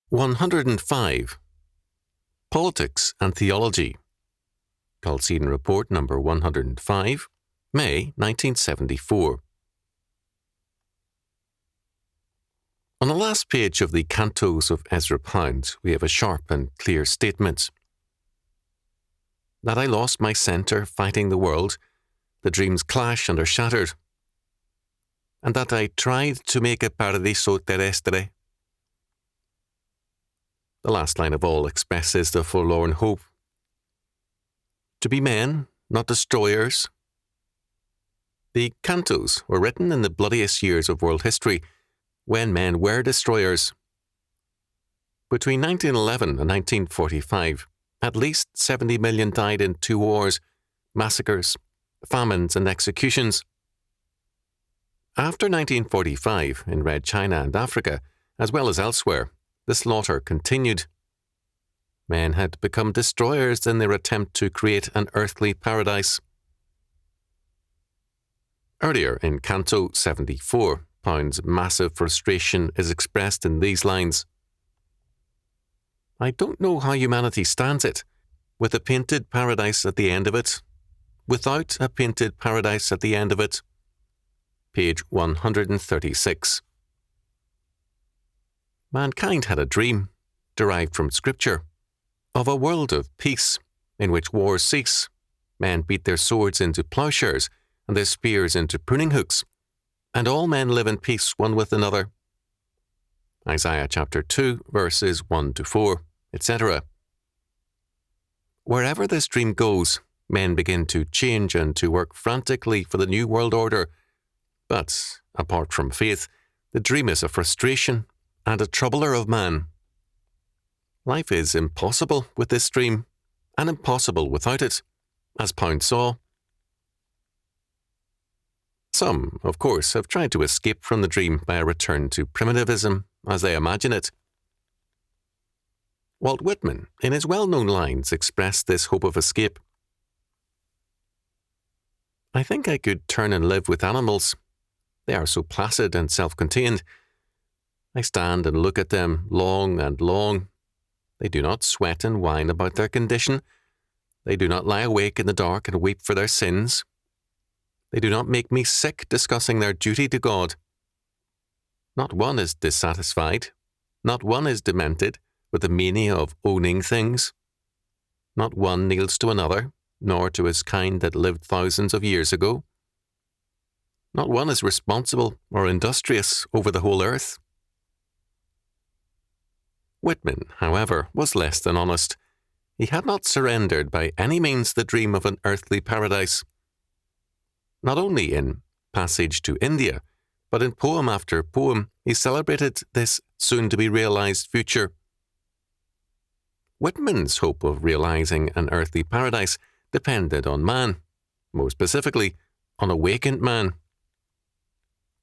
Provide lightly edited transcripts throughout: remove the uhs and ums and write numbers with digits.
105. Politics and Theology. Chalcedon Report number 105, May 1974. On the last page of the Cantos of Ezra Pound, we have a sharp and clear statement. That I lost my centre fighting the world, the dreams clash and are shattered, and that I tried to make a paradiso terrestre. The last line of all expresses the forlorn hope. To be men, not destroyers. The Cantos were written in the bloodiest years of world history, when men were destroyers. Between 1911 and 1945, at least 70 million died in 2 wars, massacres, famines and executions. After 1945, in Red China and Africa, as well as elsewhere, the slaughter continued. Men had become destroyers in their attempt to create an earthly paradise. Earlier in Canto 74, Pound's massive frustration is expressed in these lines. I don't know how humanity stands it, with a painted paradise at the end of it, without a painted paradise at the end of it. Page 136. Mankind had a dream, derived from Scripture, of a world of peace, in which wars cease, men beat their swords into plowshares and their spears into pruning hooks, and all men live in peace one with another. Isaiah chapter 2, verses 1 to 4, etc. Wherever this dream goes, men begin to change and to work frantically for the new world order. But, apart from faith, the dream is a frustration and a troubler of man. Life is impossible with this dream, and impossible without it, as Pound saw. Some, of course, have tried to escape from the dream by a return to primitivism, as they imagine it. Walt Whitman, in his well-known lines, expressed this hope of escape. I think I could turn and live with animals. They are so placid and self-contained. I stand and look at them long and long. They do not sweat and whine about their condition. They do not lie awake in the dark and weep for their sins. They do not make me sick discussing their duty to God. Not one is dissatisfied. Not one is demented with the mania of owning things. Not one kneels to another, nor to his kind that lived thousands of years ago. Not one is responsible or industrious over the whole earth. Whitman, however, was less than honest. He had not surrendered by any means the dream of an earthly paradise. Not only in Passage to India, but in poem after poem, he celebrated this soon-to-be-realized future. Whitman's hope of realizing an earthly paradise depended on man, more specifically, on awakened man.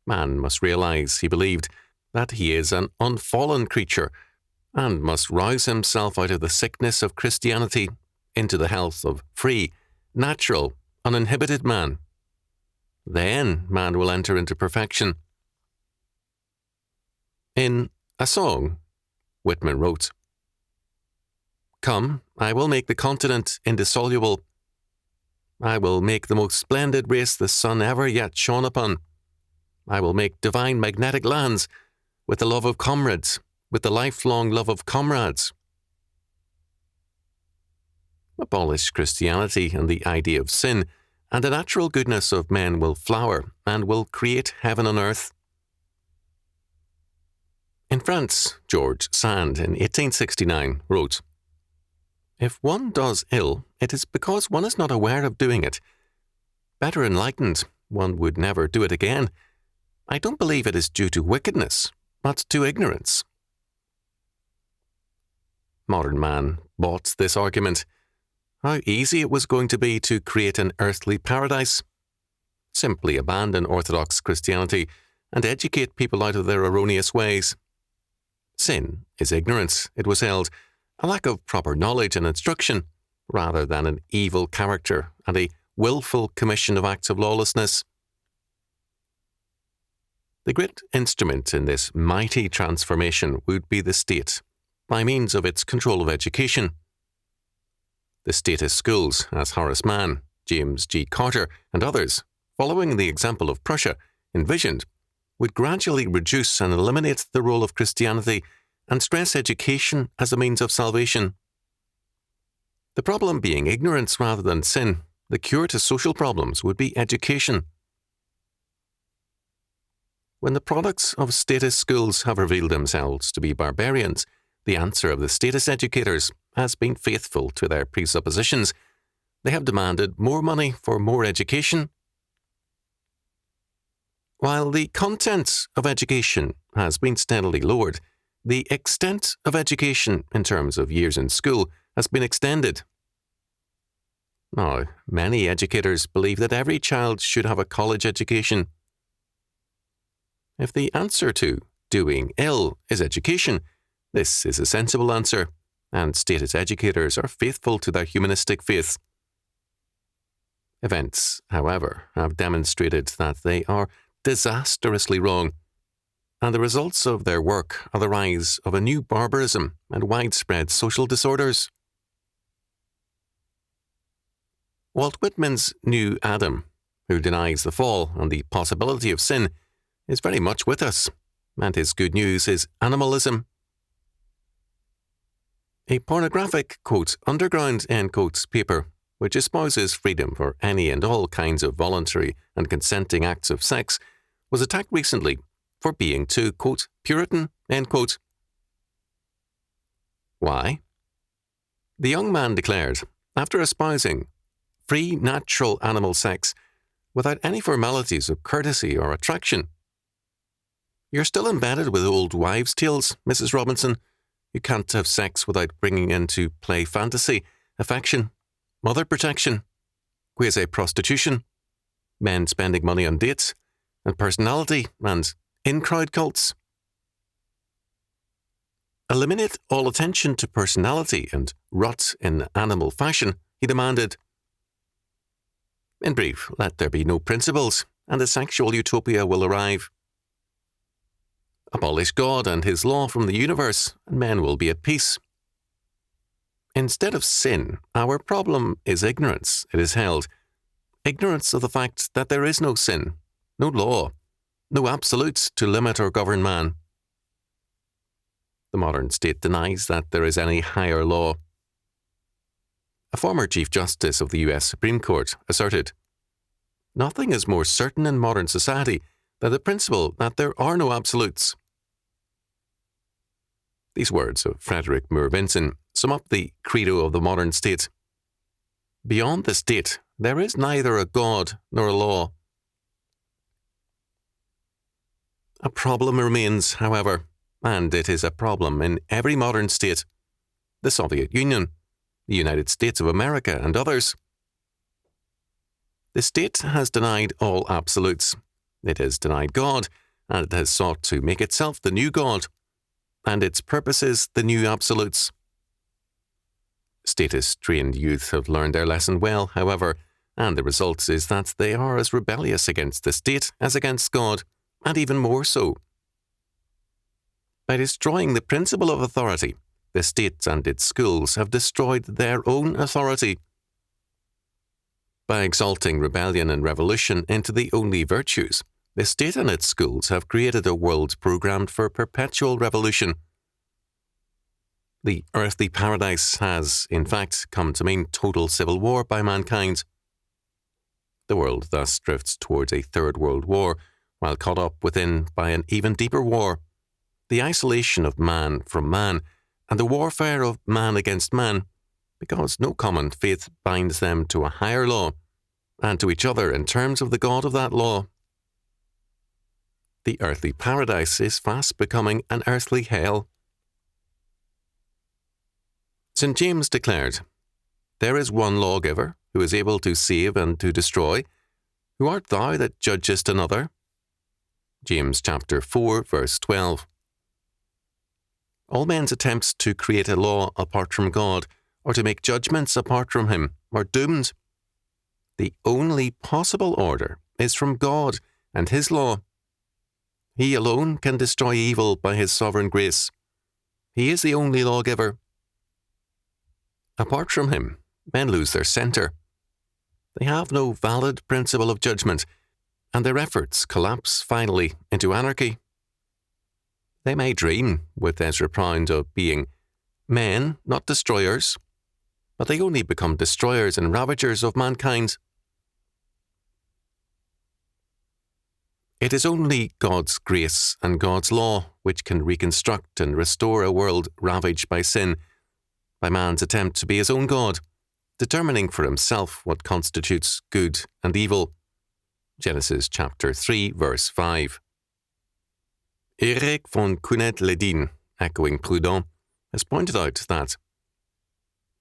Man must realize, he believed, that he is an unfallen creature and must rouse himself out of the sickness of Christianity into the health of free, natural, uninhibited man. Then man will enter into perfection. In A Song, Whitman wrote, Come, I will make the continent indissoluble. I will make the most splendid race the sun ever yet shone upon. I will make divine magnetic lands with the love of comrades, with the lifelong love of comrades. Abolish Christianity and the idea of sin, and the natural goodness of men will flower and will create heaven on earth. In France, George Sand in 1869 wrote, If one does ill, it is because one is not aware of doing it. Better enlightened, one would never do it again. I don't believe it is due to wickedness, but to ignorance. Modern man bought this argument. How easy it was going to be to create an earthly paradise. Simply abandon orthodox Christianity and educate people out of their erroneous ways. Sin is ignorance, it was held, a lack of proper knowledge and instruction, rather than an evil character and a willful commission of acts of lawlessness. The great instrument in this mighty transformation would be the state, by means of its control of education. The statist schools, as Horace Mann, James G. Carter, and others, following the example of Prussia, envisioned, would gradually reduce and eliminate the role of Christianity and stress education as a means of salvation. The problem being ignorance rather than sin, the cure to social problems would be education. When the products of statist schools have revealed themselves to be barbarians, the answer of the statist educators has been faithful to their presuppositions. They have demanded more money for more education. While the content of education has been steadily lowered, the extent of education in terms of years in school has been extended. Now, many educators believe that every child should have a college education. If the answer to doing ill is education, this is a sensible answer, and statist educators are faithful to their humanistic faith. Events, however, have demonstrated that they are disastrously wrong, and the results of their work are the rise of a new barbarism and widespread social disorders. Walt Whitman's New Adam, who denies the fall and the possibility of sin, is very much with us, and his good news is animalism. A pornographic, quote, underground, end quotes, paper, which espouses freedom for any and all kinds of voluntary and consenting acts of sex, was attacked recently for being too, quote, Puritan, end quote. Why? The young man declared, after espousing free natural animal sex without any formalities of courtesy or attraction, "You're still embedded with old wives' tales, Mrs. Robinson. You can't have sex without bringing into play fantasy, affection, mother protection, quasi-prostitution, men spending money on dates, and personality, and in-crowd cults. Eliminate all attention to personality and rot in animal fashion," he demanded. In brief, let there be no principles, and a sexual utopia will arrive. Abolish God and his law from the universe, and men will be at peace. Instead of sin, our problem is ignorance, it is held. Ignorance of the fact that there is no sin, no law, no absolutes to limit or govern man. The modern state denies that there is any higher law. A former Chief Justice of the U.S. Supreme Court asserted, "Nothing is more certain in modern society than the principle that there are no absolutes." These words of Frederick Moore Vinson sum up the credo of the modern state. Beyond the state, there is neither a God nor a law. A problem remains, however, and it is a problem in every modern state: the Soviet Union, the United States of America, and others. The state has denied all absolutes. It has denied God, and it has sought to make itself the new God, and its purposes the new absolutes. Statist-trained youth have learned their lesson well, however, and the result is that they are as rebellious against the state as against God, and even more so. By destroying the principle of authority, the state and its schools have destroyed their own authority. By exalting rebellion and revolution into the only virtues, the state and its schools have created a world programmed for perpetual revolution. The earthly paradise has, in fact, come to mean total civil war by mankind. The world thus drifts towards a third world war, while caught up within by an even deeper war, the isolation of man from man, and the warfare of man against man, because no common faith binds them to a higher law, and to each other in terms of the God of that law. The earthly paradise is fast becoming an earthly hell. St. James declared, "There is one lawgiver, who is able to save and to destroy. Who art thou that judgest another?" James chapter 4, verse 12. All men's attempts to create a law apart from God, or to make judgments apart from him, are doomed. The only possible order is from God and his law. He alone can destroy evil by his sovereign grace. He is the only lawgiver. Apart from him, men lose their centre. They have no valid principle of judgment, and their efforts collapse finally into anarchy. They may dream, with Ezra Pound, of being men, not destroyers, but they only become destroyers and ravagers of mankind. It is only God's grace and God's law which can reconstruct and restore a world ravaged by sin, by man's attempt to be his own God, determining for himself what constitutes good and evil. Genesis chapter 3, verse 5. Eric von Kunet-Ledin, echoing Proudhon, has pointed out that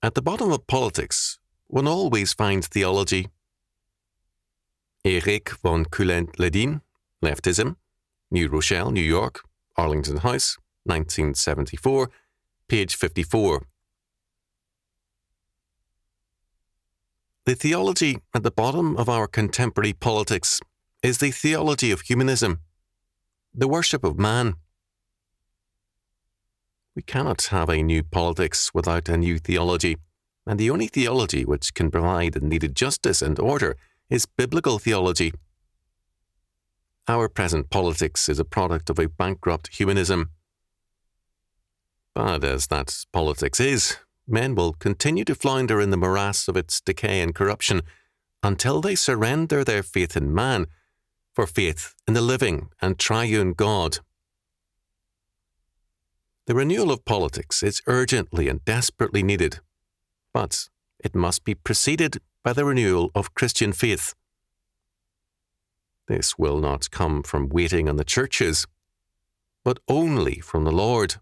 at the bottom of politics, one always finds theology. Eric von Kunet-Ledin, Leftism, New Rochelle, New York, Arlington House, 1974, page 54. The theology at the bottom of our contemporary politics is the theology of humanism, the worship of man. We cannot have a new politics without a new theology, and the only theology which can provide the needed justice and order is biblical theology. Our present politics is a product of a bankrupt humanism. Bad as that politics is, men will continue to flounder in the morass of its decay and corruption until they surrender their faith in man for faith in the living and triune God. The renewal of politics is urgently and desperately needed, but it must be preceded by the renewal of Christian faith. This will not come from waiting on the churches, but only from the Lord.